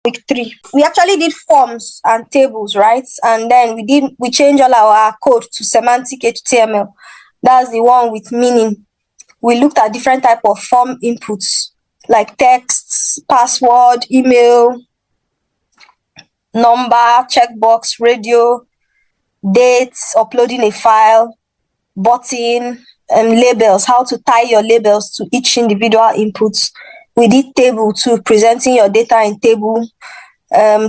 week 3. We actually did forms and tables, right? And then we changed all our code to semantic HTML. That's the one with meaning. We looked at different type of form inputs like texts, password, email, number, checkbox, radio, dates, uploading a file, button, labels, how to tie your labels to each individual inputs. We did table too, presenting your data in table,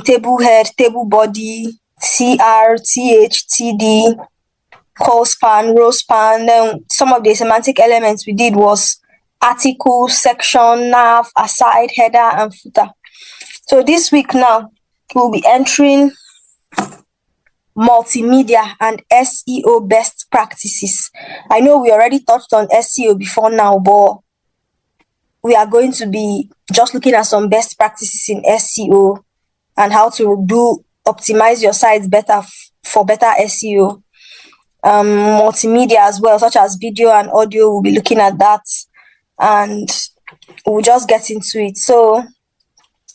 table head, table body, CR, TH, TD, call span, row span. Then some of the semantic elements we did was article, section, nav, aside, header, and footer. So this week now, we'll be entering multimedia and SEO best practices. I know we already touched on SEO before now, but we are going to be just looking at some best practices in SEO and how to optimize your sites better for better SEO. Multimedia as well, such as video and audio, we'll be looking at that, and we'll just get into it. So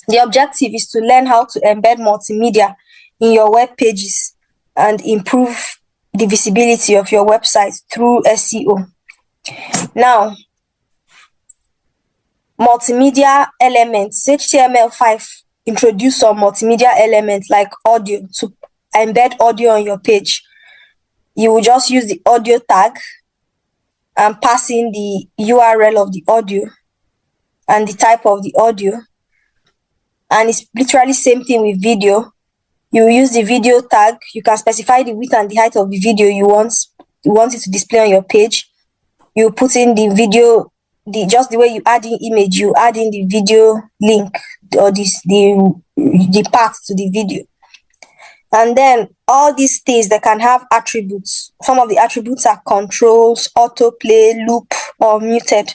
the objective is to learn how to embed multimedia in your web pages and improve the visibility of your website through SEO. Now, multimedia elements. HTML5 introduce some multimedia elements like audio to embed audio on your page. You will just use the audio tag and pass in the URL of the audio and the type of the audio. And it's literally same thing with video. You use the video tag. You can specify the width and the height of the video you want it to display on your page. You put in the video, just the way you add in image, you add in the video link or the path to the video. And then all these things, they can have attributes. Some of the attributes are controls, autoplay, loop, or muted.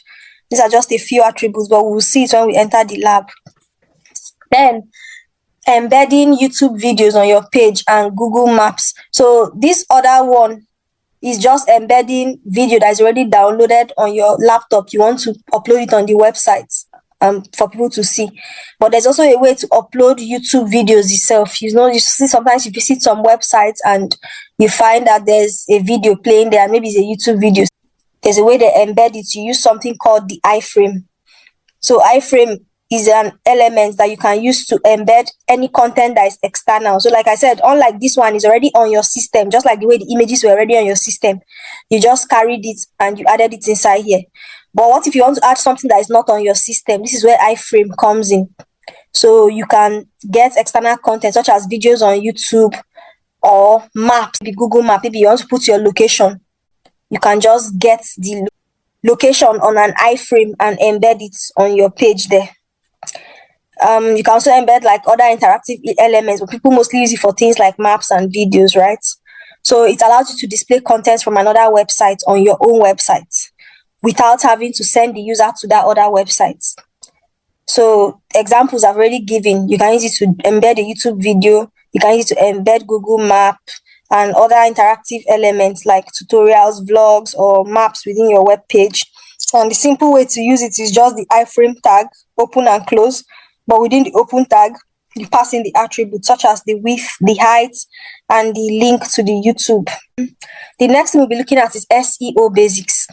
These are just a few attributes, but we'll see it when we enter the lab. Then embedding YouTube videos on your page and Google Maps. So this other one is just embedding video that is already downloaded on your laptop. You want to upload it on the website for people to see. But there's also a way to upload YouTube videos itself. You know, you see sometimes you visit some websites and you find that there's a video playing there, maybe it's a YouTube video. There's a way they embed it. You use something called the iframe. So iframe is an element that you can use to embed any content that is external. So like I said, unlike this one is already on your system, just like the way the images were already on your system, you just carried it and you added it inside here. But what if you want to add something that is not on your system? This is where iframe comes in. So you can get external content such as videos on YouTube or maps, the Google Map. Maybe you want to put your location, you can just get the location on an iframe and embed it on your page there. You can also embed like other interactive elements, but people mostly use it for things like maps and videos, right? So it allows you to display content from another website on your own website without having to send the user to that other website. So examples I've already given. You can use it to embed a YouTube video. You can use it to embed Google Map and other interactive elements like tutorials, vlogs, or maps within your web page. And the simple way to use it is just the iframe tag, open and close. But within the open tag, you pass in the attributes such as the width, the height, and the link to the YouTube. The next thing we'll be looking at is SEO basics,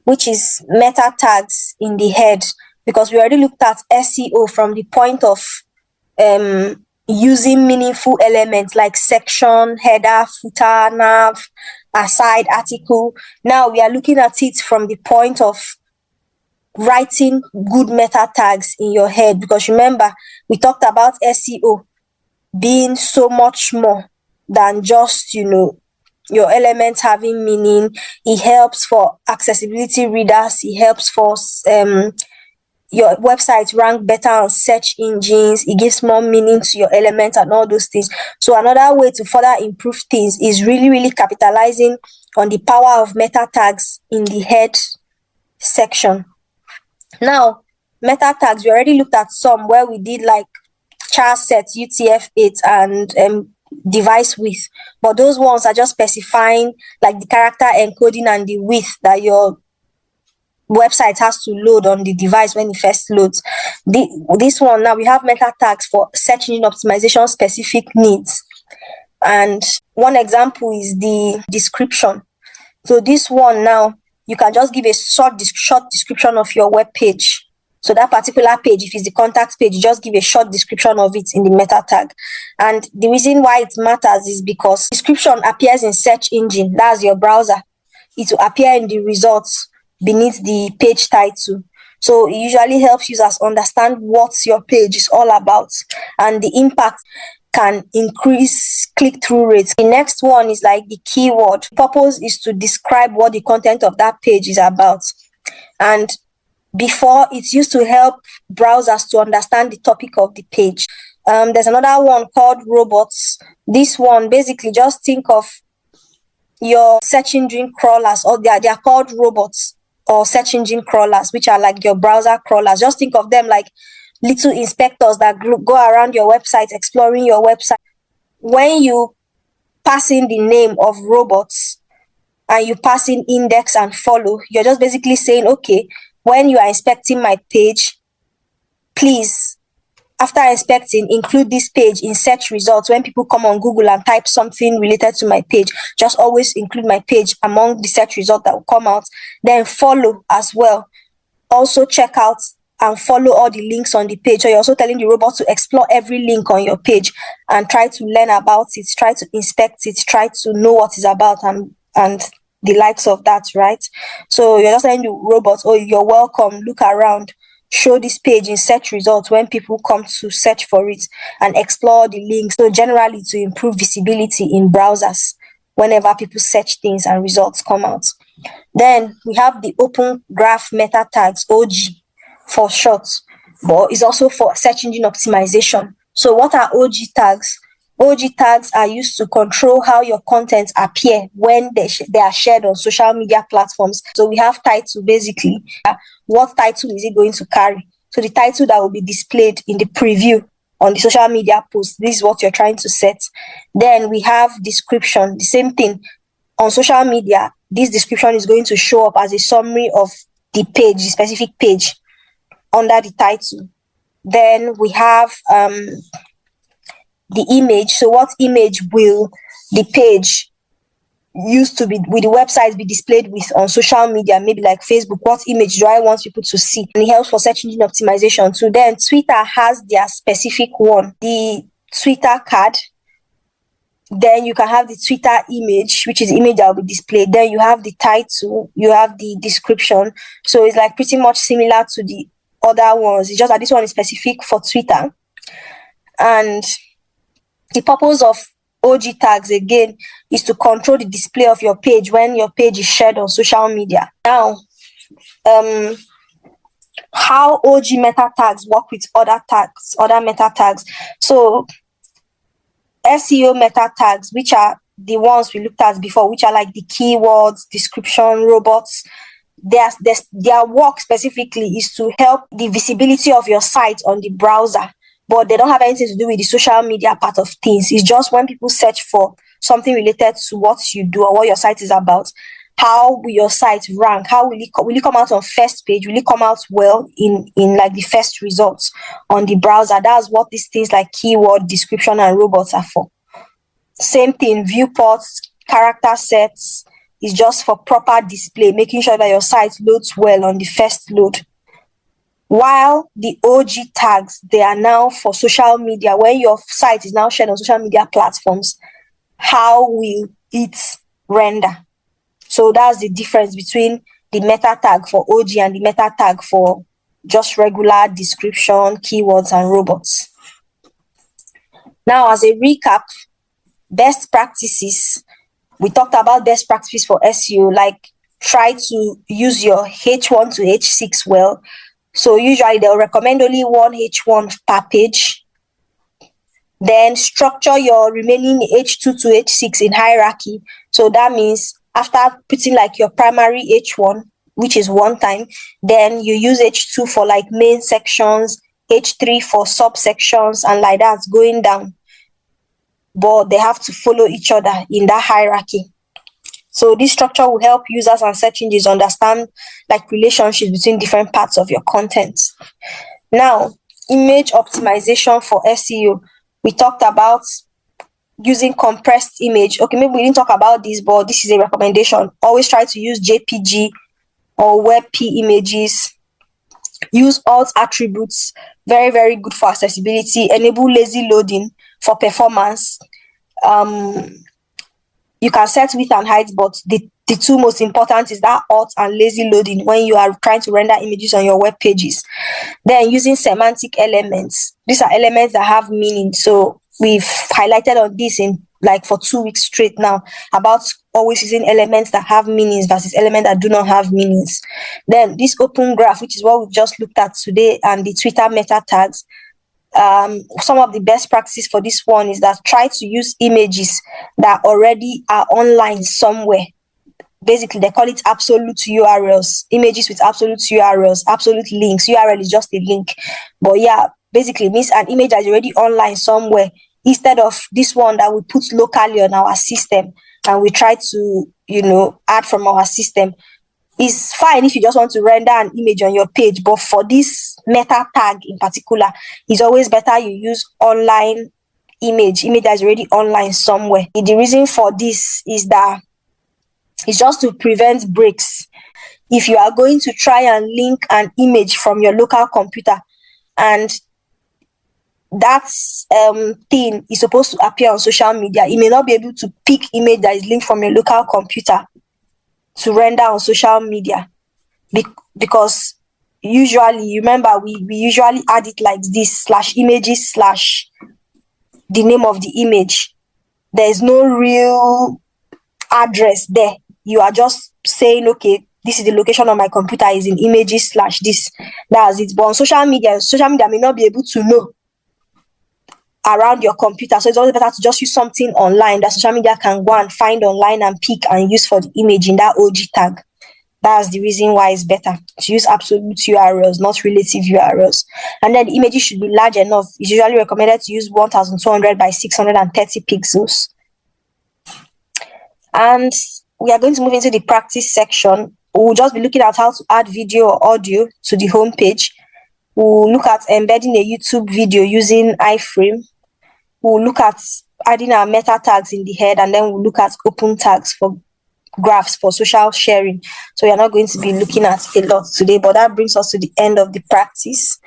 which is meta tags in the head, because we already looked at SEO from the point of using meaningful elements like section, header, footer, nav, aside, article. Now we are looking at it from the point of writing good meta tags in your head, because remember we talked about SEO being so much more than just your elements having meaning. It helps for accessibility readers. It helps for your website rank better on search engines. It gives more meaning to your elements and all those things. So another way to further improve things is really capitalizing on the power of meta tags in the head section. Now, meta tags, we already looked at some where we did like char set, UTF-8, and device width. But those ones are just specifying like the character encoding and the width that your website has to load on the device when it first loads. This one now, we have meta tags for search engine optimization specific needs. And one example is the description. So this one now, you can just give a short description of your web page. So that particular page, if it's the contact page, you just give a short description of it in the meta tag. And the reason why it matters is because description appears in search engine, that's your browser. It will appear in the results beneath the page title. So it usually helps users understand what your page is all about, and the impact can increase click-through rates. The next one is like the keyword. The purpose is to describe what the content of that page is about. And before, it used to help browsers to understand the topic of the page. There's another one called robots. This one, basically, just think of your search engine crawlers, or they are called robots or search engine crawlers, which are like your browser crawlers. Just think of them like little inspectors that go around your website, exploring your website. When you pass in the name of robots and you pass in index and follow, you're just basically saying, okay, when you are inspecting my page, please, after inspecting, include this page in search results. When people come on Google and type something related to my page, just always include my page among the search results that will come out. Then follow as well. Also check out and follow all the links on the page. So you're also telling the robot to explore every link on your page and try to learn about it, try to inspect it, try to know what it's about, and the likes of that, right? So you're just telling the robot, oh, you're welcome, look around, show this page in search results when people come to search for it, and explore the links. So generally, to improve visibility in browsers whenever people search things and results come out. Then we have the open graph meta tags, OG for short, but it's also for search engine optimization. So what are OG tags? OG tags are used to control how your contents appear when they are shared on social media platforms. So we have title, basically. What title is it going to carry? So the title that will be displayed in the preview on the social media post, this is what you're trying to set. Then we have description, the same thing. On social media, this description is going to show up as a summary of the page, the specific page, under the title. Then we have the image. So what image will the page used to be with the website be displayed with on social media, maybe like Facebook? What image do I want people to see? And it helps for search engine optimization too. Then Twitter has their specific one, the Twitter card. Then you can have the Twitter image, which is the image that will be displayed. Then you have the title, you have the description. So it's like pretty much similar to the other ones. It's just that this one is specific for Twitter. And the purpose of OG tags, again, is to control the display of your page when your page is shared on social media. Now, how OG meta tags work with other tags, other meta tags. So SEO meta tags, which are the ones we looked at before, which are like the keywords, description, robots, their work specifically is to help the visibility of your site on the browser, but they don't have anything to do with the social media part of things. It's just when people search for something related to what you do or what your site is about, how will your site rank? How will it come out on first page? Will it come out well in like the first results on the browser? That's what these things like keyword, description, and robots are for. Same thing, viewports, character sets is just for proper display, making sure that your site loads well on the first load. While the OG tags, they are now for social media. When your site is now shared on social media platforms, how will it render? So that's the difference between the meta tag for OG and the meta tag for just regular description, keywords, and robots. Now, as a recap, best practices. We talked about best practices for SEO, like try to use your H1 to H6 well. So usually they'll recommend only one H1 per page. Then structure your remaining H2 to H6 in hierarchy. So that means after putting like your primary H1, which is one time, then you use H2 for like main sections, H3 for subsections, and like that going down. But they have to follow each other in that hierarchy. So this structure will help users and search engines understand like relationships between different parts of your content. Now, image optimization for SEO. We talked about using compressed image. Okay, maybe we didn't talk about this, but this is a recommendation. Always try to use JPG or WebP images. Use alt attributes, very, very good for accessibility. Enable lazy loading for performance. You can set width and height, but the two most important is that alt and lazy loading when you are trying to render images on your web pages. Then using semantic elements. These are elements that have meaning. So we've highlighted on this in like for 2 weeks straight now about always using elements that have meanings versus elements that do not have meanings. Then this open graph, which is what we've just looked at today, and the Twitter meta tags. Some of the best practices for this one is that try to use images that already are online somewhere. Basically, they call it absolute URLs, images with absolute URLs, absolute links. URL is just a link. But yeah, basically means an image that is already online somewhere, instead of this one that we put locally on our system and we try to, add from our system. It's fine if you just want to render an image on your page, but for this meta tag in particular, it's always better you use online image that is already online somewhere. The reason for this is that it's just to prevent breaks. If you are going to try and link an image from your local computer and that thing is supposed to appear on social media, you may not be able to pick image that is linked from your local computer to render on social media, because usually, remember, we usually add it like this, /images/ the name of the image. There is no real address there. You are just saying, okay, this is the location of my computer, is in images/ this. That's it. But on social media may not be able to know around your computer. So it's always better to just use something online that social media can go and find online and pick and use for the image in that OG tag. That's the reason why it's better to use absolute URLs, not relative URLs. And then the images should be large enough. It's usually recommended to use 1200 by 630 pixels. And we are going to move into the practice section. We'll just be looking at how to add video or audio to the home page. We'll look at embedding a YouTube video using iframe. We'll look at adding our meta tags in the head, and then we'll look at open tags for graphs for social sharing. So we are not going to be looking at a lot today, but that brings us to the end of the practice.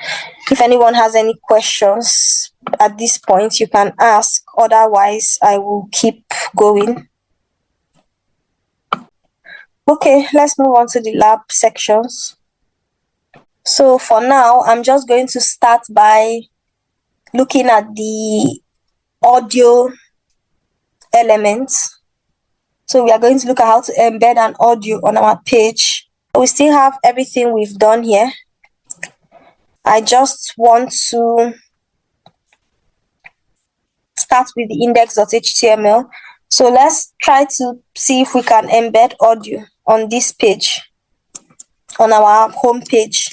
If anyone has any questions at this point, you can ask. Otherwise, I will keep going. Okay, let's move on to the lab sections. So for now, I'm just going to start by looking at the audio elements. So we are going to look at how to embed an audio on our page. We still have everything we've done here. I just want to start with the index.html. So let's try to see if we can embed audio on this page, on our home page.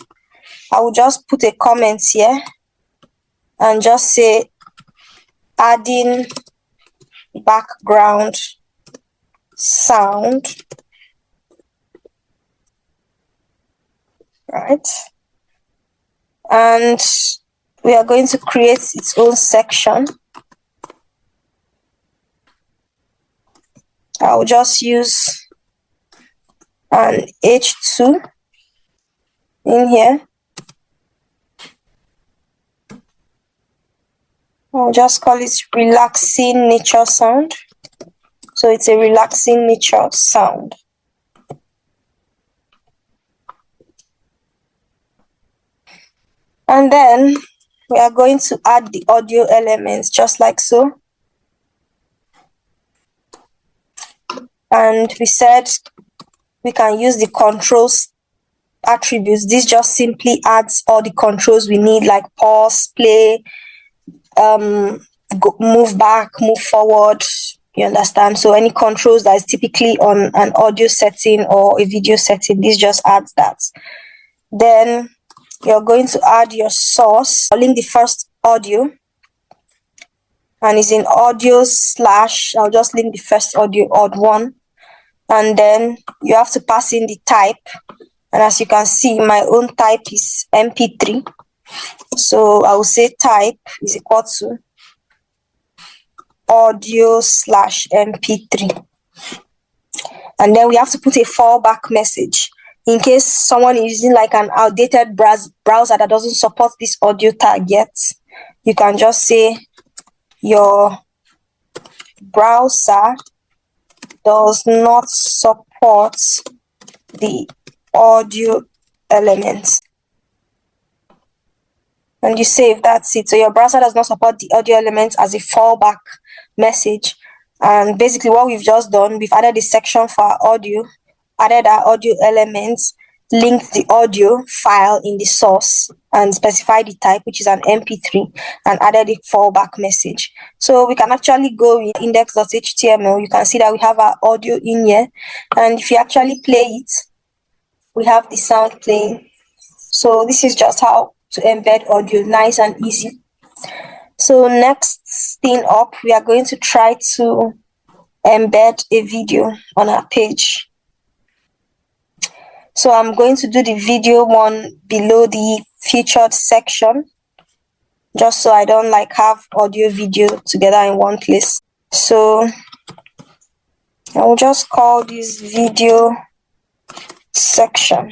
I will just put a comment here and just say adding background sound, right? And we are going to create its own section. I'll just use an H2 in here. I'll just call it relaxing nature sound. So it's a relaxing nature sound. And then we are going to add the audio elements just like so. And we said we can use the controls attributes. This just simply adds all the controls we need, like pause, play, move back, move forward. You understand? So any controls that is typically on an audio setting or a video setting, this just adds that. Then you're going to add your source. I'll link the first audio, and it's in audio / I'll just link the first audio, odd one. and then you have to pass in the type. And as you can see, my own type is MP3. So I will say type is equal to audio/MP3. And then we have to put a fallback message in case someone is using like an outdated browser that doesn't support this audio tag yet. You can just say your browser does not support the audio elements, and you save. That's it. So your browser does not support the audio elements as a fallback message. And basically what we've just done, we've added a section for our audio, added our audio elements, linked the audio file in the source, and specified the type, which is an MP3, and added a fallback message. So we can actually go with index.html. You can see that we have our audio in here, and if you actually play it, we have the sound playing. So this is just how to embed audio, nice and easy. So next thing up, we are going to try to embed a video on our page. So I'm going to do the video one below the featured section, just so I don't like have audio video together in one place. So I will just call this video section.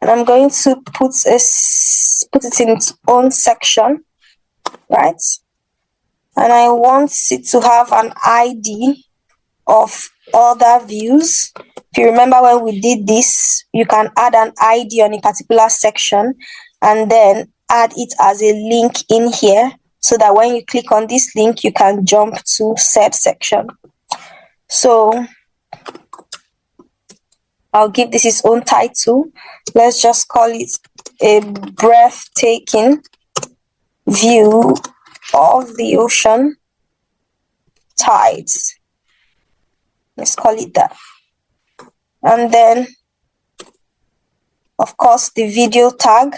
And I'm going to put it in its own section, right? And I want it to have an ID of other views. If you remember when we did this, you can add an ID on a particular section and then add it as a link in here, so that when you click on this link, you can jump to said section. So I'll give this its own title. Let's just call it a breathtaking view of the ocean tides. Let's call it that. And then, of course, the video tag.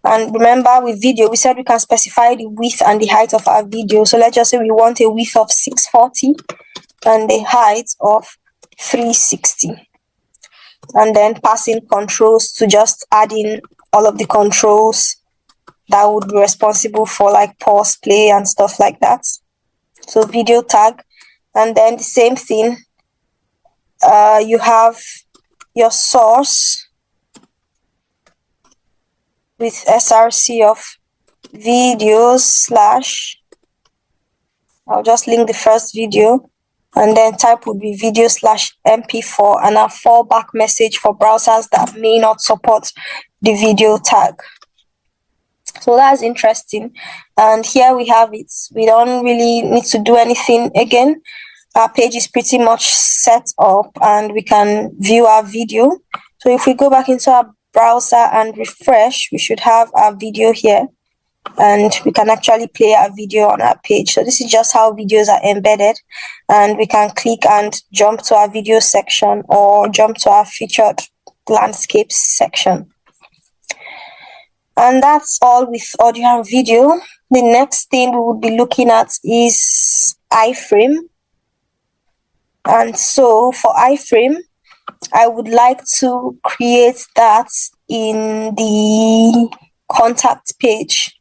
And remember, with video, we said we can specify the width and the height of our video. So let's just say we want a width of 640 and the height of 360. And then passing controls to just add in all of the controls that would be responsible for like pause, play, and stuff like that. So video tag. And then the same thing, you have your source with src of videos / I'll just link the first video, and then type would be video /mp4, and a fallback message for browsers that may not support the video tag. So that's interesting. And here we have it. We don't really need to do anything again. Our page is pretty much set up and we can view our video. So if we go back into our browser and refresh, we should have our video here, and we can actually play our video on our page. So this is just how videos are embedded, and we can click and jump to our video section or jump to our featured landscapes section. And that's all with audio and video. The next thing we will be looking at is iframe. And so for iframe, I would like to create that in the contact page,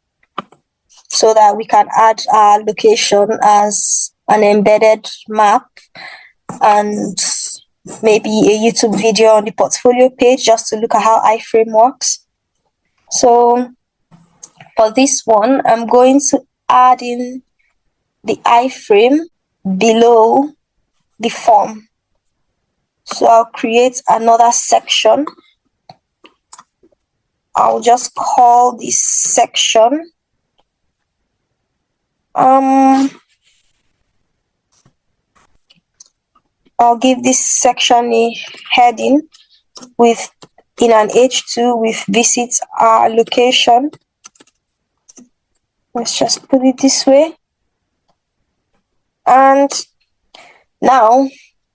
so that we can add our location as an embedded map and maybe a YouTube video on the portfolio page, just to look at how iframe works. So for this one, I'm going to add in the iframe below the form. So I'll create another section. I'll just call this section I'll give this section a heading with in an H2 with visit our location. Let's just put it this way. And now,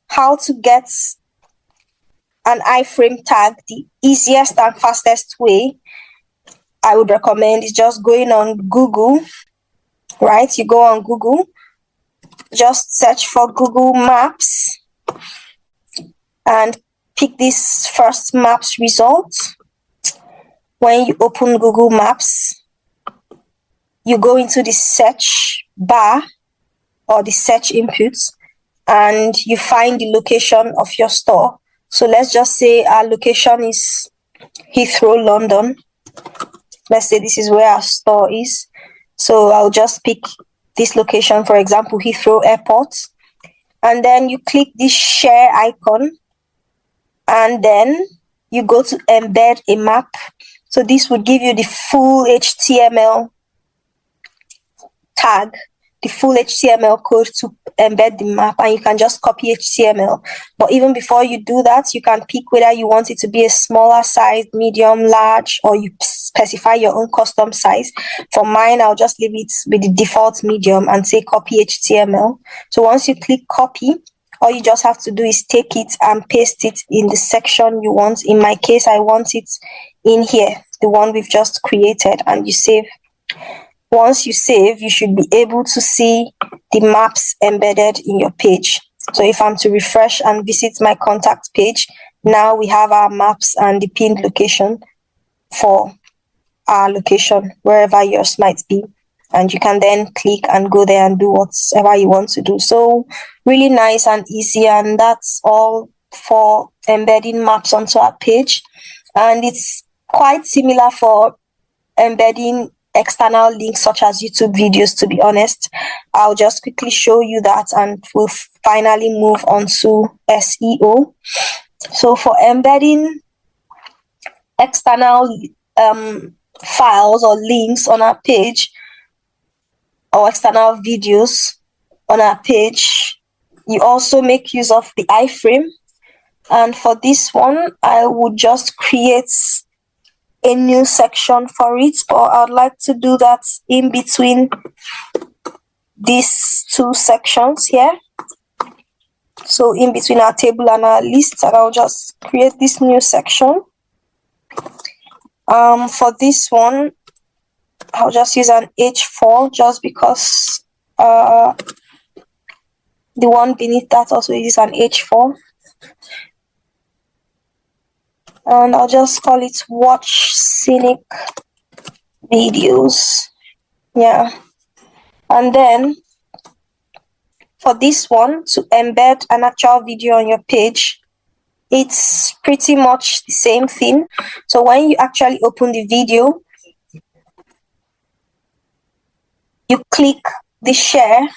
how to get an iframe tag, the easiest and fastest way I would recommend is just going on Google, right? You go on Google just search for Google Maps and pick this first maps result. When you open Google Maps, you go into the search bar or the search inputs and you find the location of your store. So let's just say our location is Heathrow, London. Let's say this is where our store is. So I'll just pick this location, for example, Heathrow Airport. And then you click this share icon. And then you go to embed a map. So this would give you the full HTML tag, the full HTML code to embed the map, and you can just copy HTML. But even before you do that, you can pick whether you want it to be a smaller size, medium, large, or you specify your own custom size. For mine, I'll just leave it with the default medium and say copy HTML. So once you click copy, all you just have to do is take it and paste it in the section you want. In my case, I want it in here, the one we've just created, and you save. Once you save, you should be able to see the maps embedded in your page. So if I'm to refresh and visit my contact page, now we have our maps and the pinned location for our location, wherever yours might be. And you can then click and go there and do whatever you want to do. So really nice and easy, and that's all for embedding maps onto our page. And it's quite similar for embedding external links such as YouTube videos, to be honest. I'll just quickly show you that and we'll finally move on to SEO. So for embedding external files or links on our page, or external videos on our page, you also make use of the iframe. And for this one, I would just create a new section for it, but I'd like to do that in between these two sections here. So in between our table and our list, and I'll just create this new section. For this one, I'll just use an H4 just because the one beneath that also is an H4. And I'll just call it watch scenic videos. Yeah. And then for this one, to embed an actual video on your page, it's pretty much the same thing. So when you actually open the video, you click the share.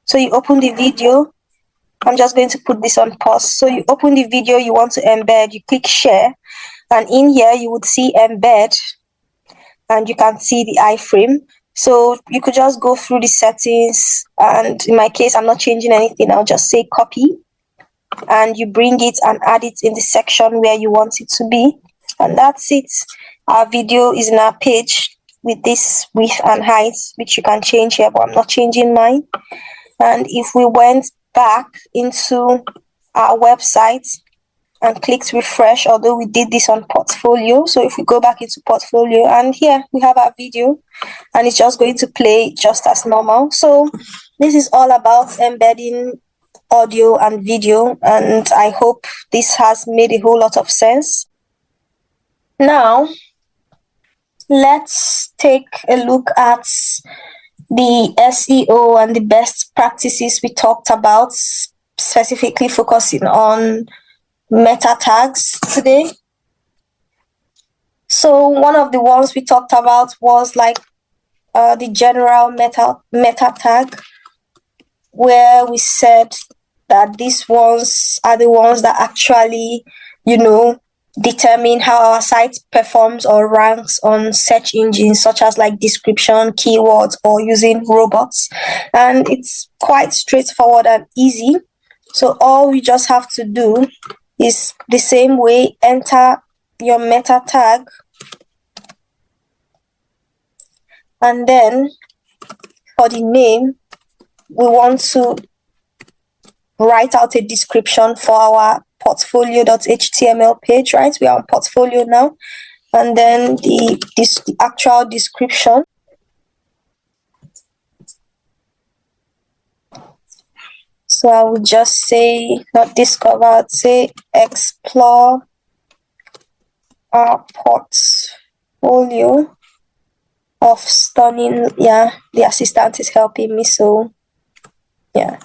So you open the video. I'm just going to put this on pause. So you open the video you want to embed, you click share, and in here you would see embed, and you can see the iframe. So you could just go through the settings, and in my case, I'm not changing anything. I'll just say copy, and you bring it and add it in the section where you want it to be. And that's it. Our video is in our page with this width and height, which you can change here, but I'm not changing mine. And if we went back into our website and clicked refresh, although we did this on portfolio, so if we go back into portfolio, and here we have our video, and it's just going to play just as normal. So this is all about embedding audio and video, and I hope this has made a whole lot of sense. Now let's take a look at the SEO and the best practices we talked about, specifically focusing on meta tags today. So one of the ones we talked about was like the general meta tag, where we said that these ones are the ones that actually, determine how our site performs or ranks on search engines, such as like description, keywords, or using robots. And it's quite straightforward and easy. So all we just have to do is the same way, enter your meta tag, and then for the name, we want to write out a description for our portfolio.html page, right? We are on portfolio now. And then the actual description. So I would just say, not discover, I'd say explore our portfolio of stunning. Yeah, the assistant is helping me, so yeah.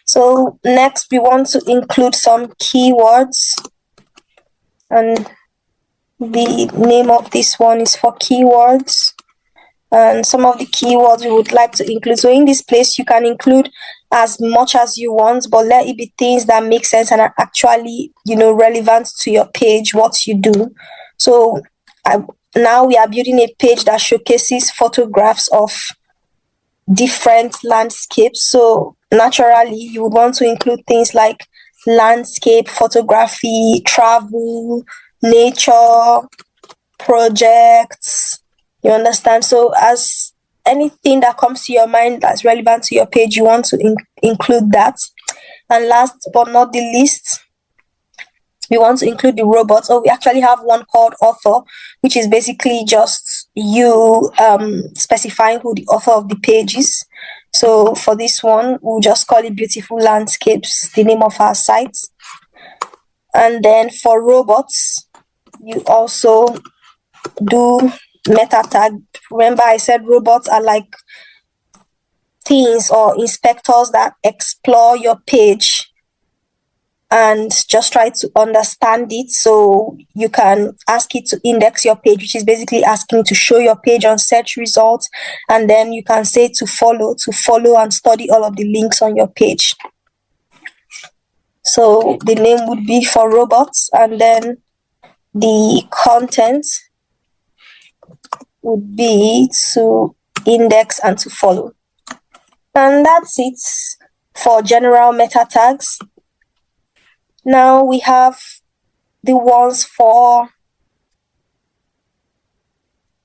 So next we want to include some keywords, and the name of this one is for keywords, and some of the keywords we would like to include. So in this place you can include as much as you want, but let it be things that make sense and are actually, relevant to your page, what you do. So now we are building a page that showcases photographs of different landscapes. So naturally you would want to include things like landscape photography, travel, nature, projects. You understand? So as anything that comes to your mind that's relevant to your page, you want to include that. And last but not the least, we want to include the robots. So we actually have one called author, which is basically just you specifying who the author of the page is. So for this one, we'll just call it Beautiful Landscapes, the name of our site. And then for robots, you also do meta tag. Remember I said robots are like things or inspectors that explore your page and just try to understand it. So you can ask it to index your page, which is basically asking to show your page on search results, and then you can say to follow and study all of the links on your page. So the name would be for robots, and then the content would be to index and to follow. And that's it for general meta tags. Now we have the ones for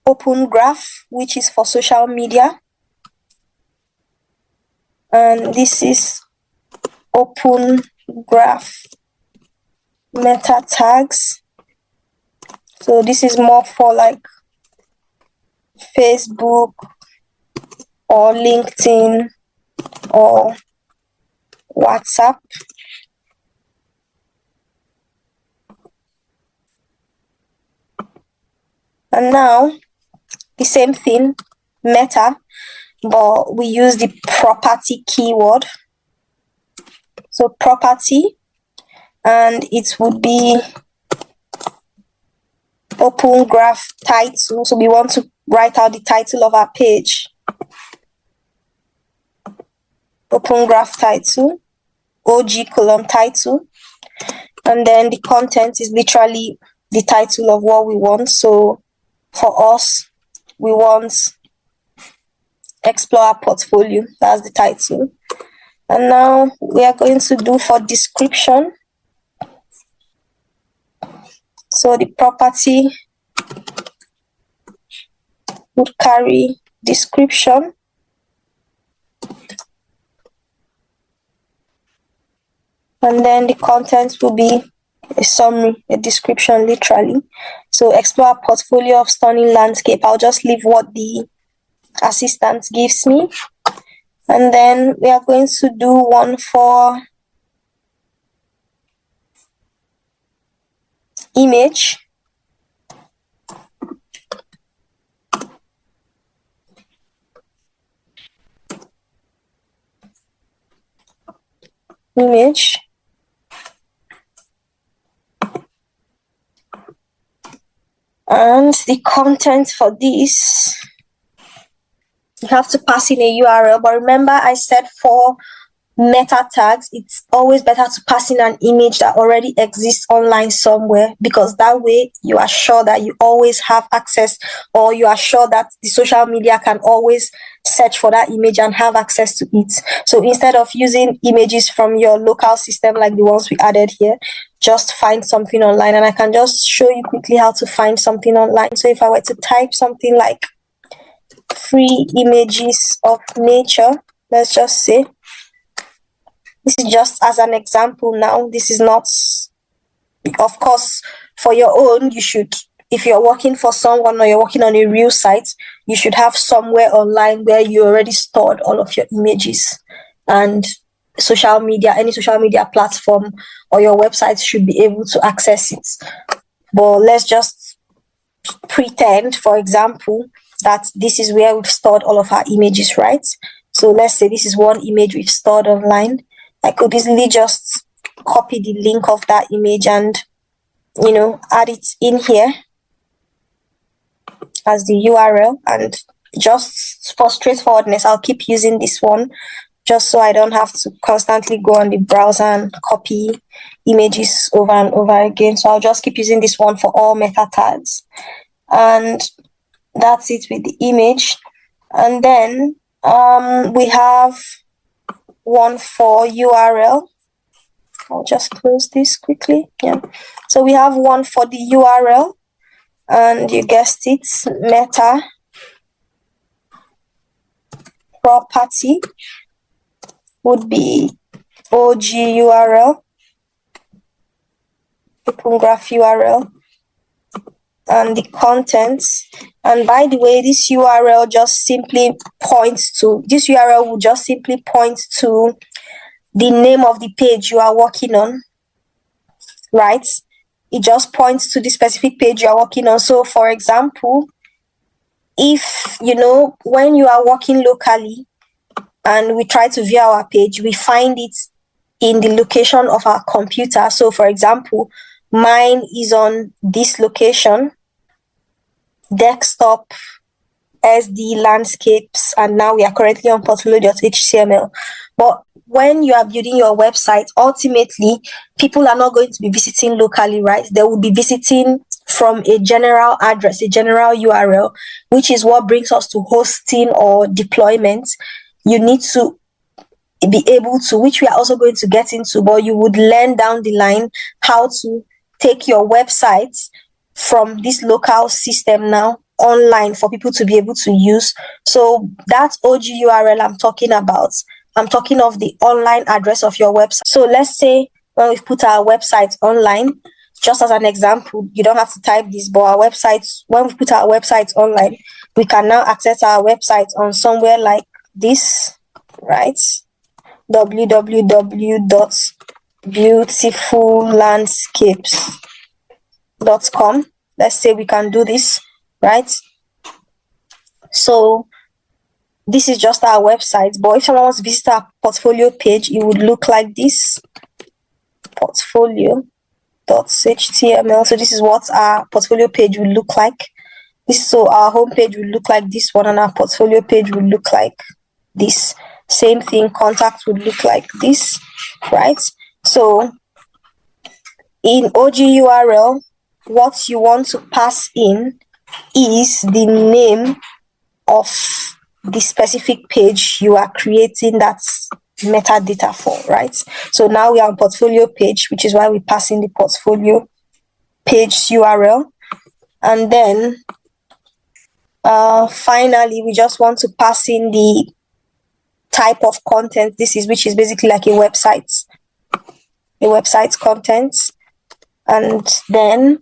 open graph, which is for social media. And this is open graph meta tags. So this is more for like Facebook or LinkedIn or WhatsApp. And now the same thing, meta, but we use the property keyword. So property, and it would be open graph title. So we want to write out the title of our page. Open graph title, OG column title, and then the content is literally the title of what we want. So for us, we want explore our portfolio. That's the title. And now we are going to do for description. So the property would carry description. And then the content will be a summary, a description literally. So explore a portfolio of stunning landscape. I'll just leave what the assistant gives me. And then we are going to do one for image. Image. And the content for this, you have to pass in a URL. But remember, I said for meta tags, it's always better to pass in an image that already exists online somewhere, because that way you are sure that you always have access, or you are sure that the social media can always search for that image and have access to it. So instead of using images from your local system like the ones we added here, just find something online. And I can just show you quickly how to find something online. So if I were to type something like free images of nature, let's just say, this is just as an example now. This is not, of course, for your own, you should, if you're working for someone or you're working on a real site, you should have somewhere online where you already stored all of your images. And social media, any social media platform or your website should be able to access it. But let's just pretend, for example, that this is where we've stored all of our images, right? So let's say this is one image we've stored online. I could easily just copy the link of that image and, add it in here as the URL. And just for straightforwardness, I'll keep using this one just so I don't have to constantly go on the browser and copy images over and over again. So I'll just keep using this one for all meta tags. And that's it with the image. And then we have one for URL. I'll just close this quickly. Yeah. So we have one for the URL, and you guessed it, meta property would be OG URL, open graph URL, and the contents. And by the way, this URL just simply points to, this URL will just simply point to the name of the page you are working on, right? It just points to the specific page you are working on. So for example, if, when you are working locally and we try to view our page, we find it in the location of our computer. So for example, mine is on this location, desktop, SD landscapes, and now we are currently on portfolio.html. But when you are building your website, ultimately, people are not going to be visiting locally, right? They will be visiting from a general address, a general URL, which is what brings us to hosting or deployment. You need to be able to, which we are also going to get into, but you would learn down the line how to take your website from this local system now online for people to be able to use. So that's OG URL I'm talking about. I'm talking of the online address of your website. So let's say when we've put our website online, just as an example, you don't have to type this, but our websites, when we put our websites online, we can now access our website on somewhere like this, right? www.beautifullandscapes.com. Let's say we can do this, right? So this is just our website, but if someone wants to visit our portfolio page, it would look like this, portfolio.html. So this is what our portfolio page will look like. So our home page will look like this one, and our portfolio page will look like this. Same thing, contact would look like this, right? So in OG URL, what you want to pass in is the name of the specific page you are creating that's metadata for, right? So now we are on portfolio page, which is why we pass in the portfolio page URL. And then finally, we just want to pass in the type of content this is, which is basically like a website's content. And then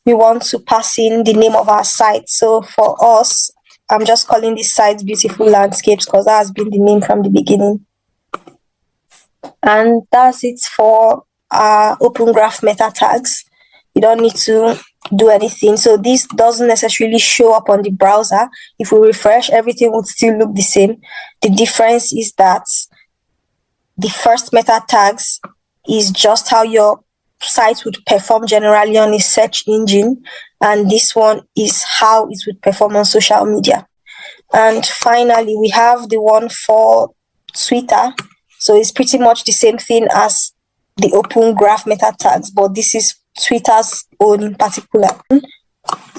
we want to pass in the name of our site. So for us, I'm just calling this site Beautiful Landscapes because that has been the name from the beginning. And that's it for our Open Graph meta tags. You don't need to do anything. So this doesn't necessarily show up on the browser. If we refresh, everything would still look the same. The difference is that the first meta tags is just how your site would perform generally on a search engine, and this one is how it would perform on social media. And finally, we have the one for Twitter. So it's pretty much the same thing as the Open Graph meta tags, but this is Twitter's own in particular.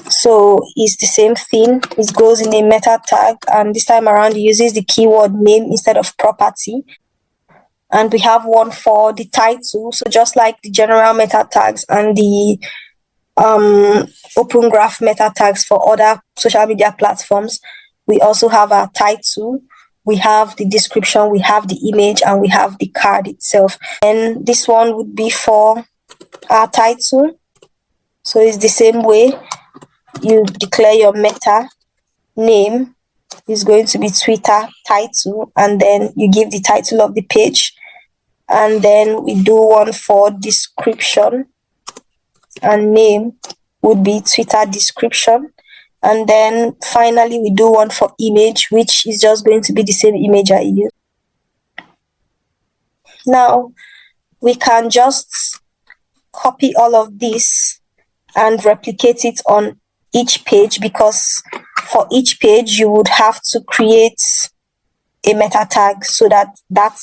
So it's the same thing. It goes in a meta tag, and this time around it uses the keyword name instead of property. And we have one for the title. So just like the general meta tags and the Open Graph meta tags for other social media platforms, we also have our title, we have the description, we have the image, and we have the card itself. And this one would be for our title. So it's the same way. You declare your meta name is going to be Twitter title, and then you give the title of the page. and then we do one for description, and name would be Twitter description. And then finally we do one for image, which is just going to be the same image I use. Now we can just copy all of this and replicate it on each page, because for each page you would have to create a meta tag so that that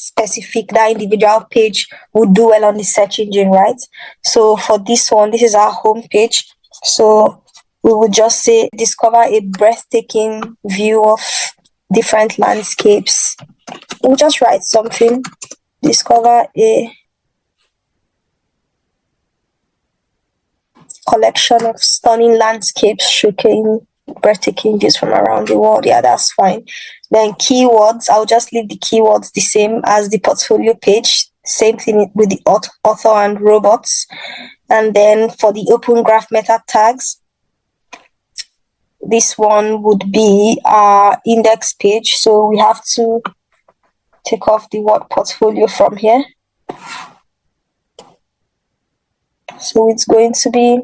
individual page would do well on the search engine, right? So for this one, this is our home page. So we would just say discover a breathtaking view of different landscapes. We'll just write something. Discover a collection of stunning landscapes showcasing breathtaking views from around the world. Yeah, that's fine. Then keywords, I'll just leave the keywords the same as the portfolio page. Same thing with the author and robots. And then for the open graph meta tags, this one would be our index page. So we have to take off the word portfolio from here. So it's going to be,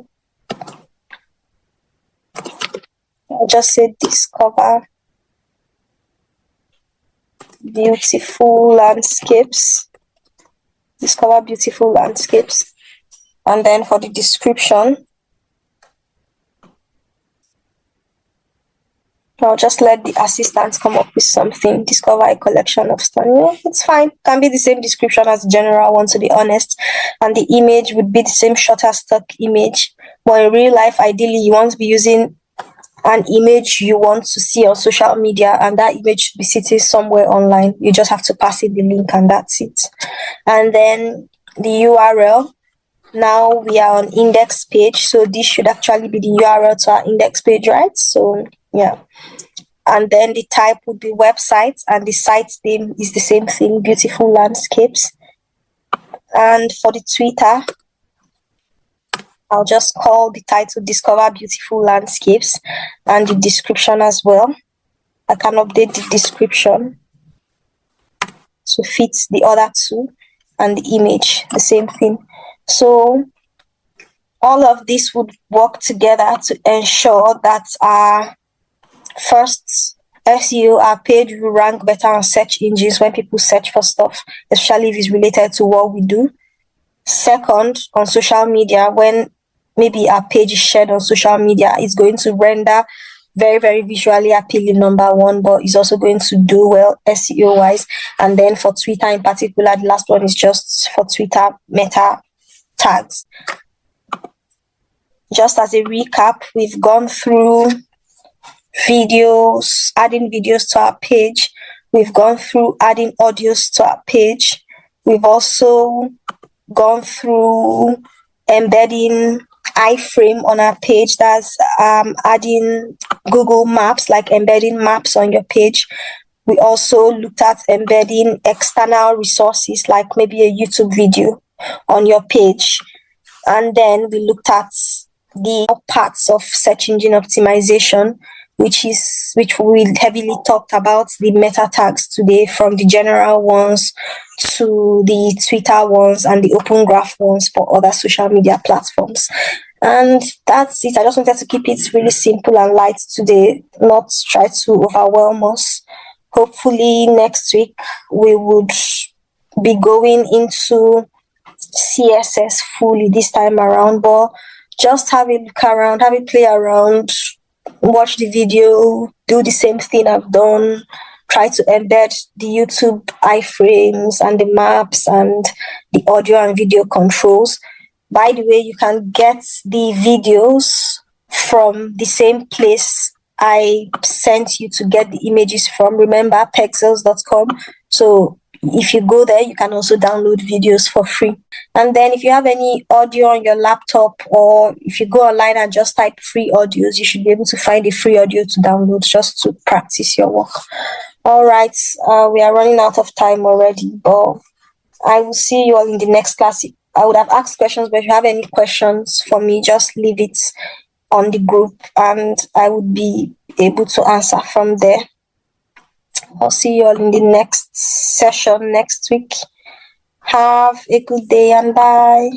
I'll just say discover beautiful landscapes. Discover beautiful landscapes. And then for the description, I'll just let the assistants come up with something. Discover a collection of stunning. Yeah, it's fine. Can be the same description as the general one, to be honest. And the image would be the same shorter stock image. But in real life, ideally, you want to be using an image you want to see on social media, and that image should be sitting somewhere online. You just have to pass in the link, and that's it. And then the URL. Now we are on index page, so this should actually be the URL to our index page, right? So yeah. And then the type would be website, and the site name is the same thing, beautiful landscapes. And for the Twitter, I'll just call the title Discover Beautiful Landscapes, and the description as well. I can update the description to fit the other two, and the image, the same thing. So all of this would work together to ensure that our first SEO, our page will rank better on search engines when people search for stuff, especially if it's related to what we do. Second, on social media, when maybe our page is shared on social media, it's going to render very, very visually appealing, number one, but it's also going to do well SEO wise. And then for Twitter in particular, the last one is just for Twitter meta tags. Just as a recap, we've gone through videos, adding videos to our page. We've gone through adding audios to our page. We've also gone through embedding iframe on our page. That's adding Google Maps, like embedding maps on your page. We also looked at embedding external resources, like maybe a YouTube video on your page. And then we looked at the parts of search engine optimization, which we heavily talked about the meta tags today, from the general ones to the Twitter ones and the open graph ones for other social media platforms. And that's it. I just wanted to keep it really simple and light today, not try to overwhelm us. Hopefully next week we would be going into CSS fully this time around, but just have a look around, have a play around, watch the video, do the same thing I've done, try to embed the YouTube iframes and the maps and the audio and video controls. By the way, you can get the videos from the same place I sent you to get the images from. Remember, pexels.com. So if you go there, you can also download videos for free. And then if you have any audio on your laptop, or if you go online and just type free audios, you should be able to find a free audio to download just to practice your work. All right, we are running out of time already, but I will see you all in the next class. I would have asked questions, but if you have any questions for me, just leave it on the group and I would be able to answer from there. I'll see you all in the next session next week. Have a good day and bye.